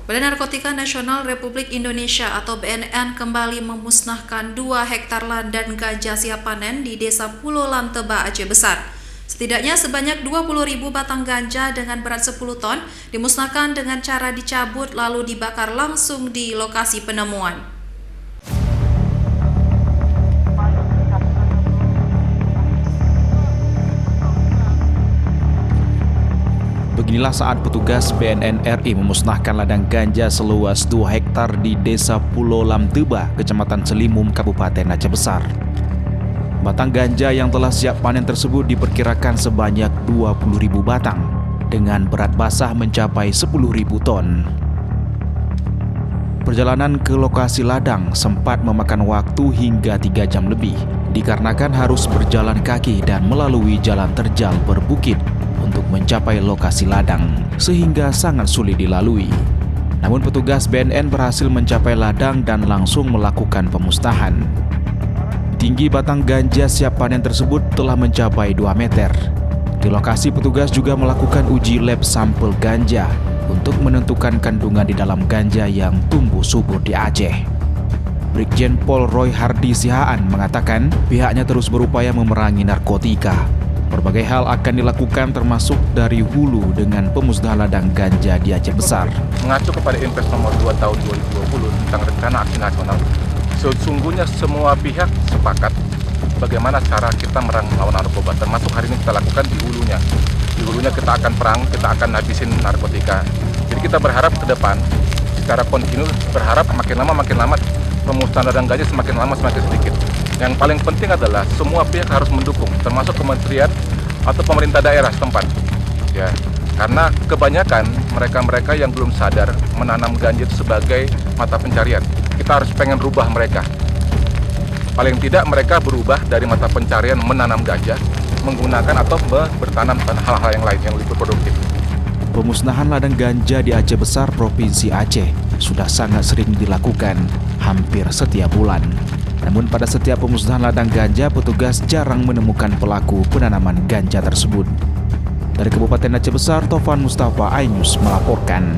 Badan Narkotika Nasional Republik Indonesia atau BNN kembali memusnahkan 2 hektar ladang ganja siap panen di Desa Pulau Lam Teba, Aceh Besar. Setidaknya sebanyak 20.000 batang ganja dengan berat 10 ton dimusnahkan dengan cara dicabut lalu dibakar langsung di lokasi penemuan. Beginilah saat petugas BNN RI memusnahkan ladang ganja seluas 2 hektar di Desa Pulau Lam Teba, Kecamatan Selimum, Kabupaten Aceh Besar. Batang ganja yang telah siap panen tersebut diperkirakan sebanyak 20.000 batang dengan berat basah mencapai 10.000 ton. Perjalanan ke lokasi ladang sempat memakan waktu hingga 3 jam lebih dikarenakan harus berjalan kaki dan melalui jalan terjal berbukit untuk mencapai lokasi ladang, sehingga sangat sulit dilalui. Namun petugas BNN berhasil mencapai ladang dan langsung melakukan pemusnahan. Tinggi batang ganja siap panen tersebut telah mencapai 2 meter. Di lokasi petugas juga melakukan uji lab sampel ganja untuk menentukan kandungan di dalam ganja yang tumbuh subur di Aceh. Brigjen Pol Roy Hardi Sihaan mengatakan pihaknya terus berupaya memerangi narkotika. Berbagai hal akan dilakukan termasuk dari hulu dengan pemusnahan ladang ganja di Aceh Besar. Mengacu kepada Impres nomor 2 tahun 2020 tentang rencana aksi nasional, sesungguhnya semua pihak sepakat bagaimana cara kita melawan narkoba, termasuk hari ini kita lakukan di hulunya. Di hulunya kita akan perang, kita akan habisin narkotika. Jadi kita berharap ke depan secara kontinu, berharap makin lama pemusnahan ladang ganja semakin lama semakin sedikit. Yang paling penting adalah semua pihak harus mendukung, termasuk kementerian atau pemerintah daerah setempat. Ya, karena kebanyakan mereka-mereka yang belum sadar menanam ganja itu sebagai mata pencarian. Kita harus pengen rubah mereka. Paling tidak mereka berubah dari mata pencarian menanam ganja, menggunakan atau bertanam hal-hal yang lain yang lebih produktif. Pemusnahan ladang ganja di Aceh Besar, Provinsi Aceh sudah sangat sering dilakukan, hampir setiap bulan. Namun pada setiap pemusnahan ladang ganja, petugas jarang menemukan pelaku penanaman ganja tersebut. Dari Kabupaten Aceh Besar, Taufan Mustafa, iNews melaporkan.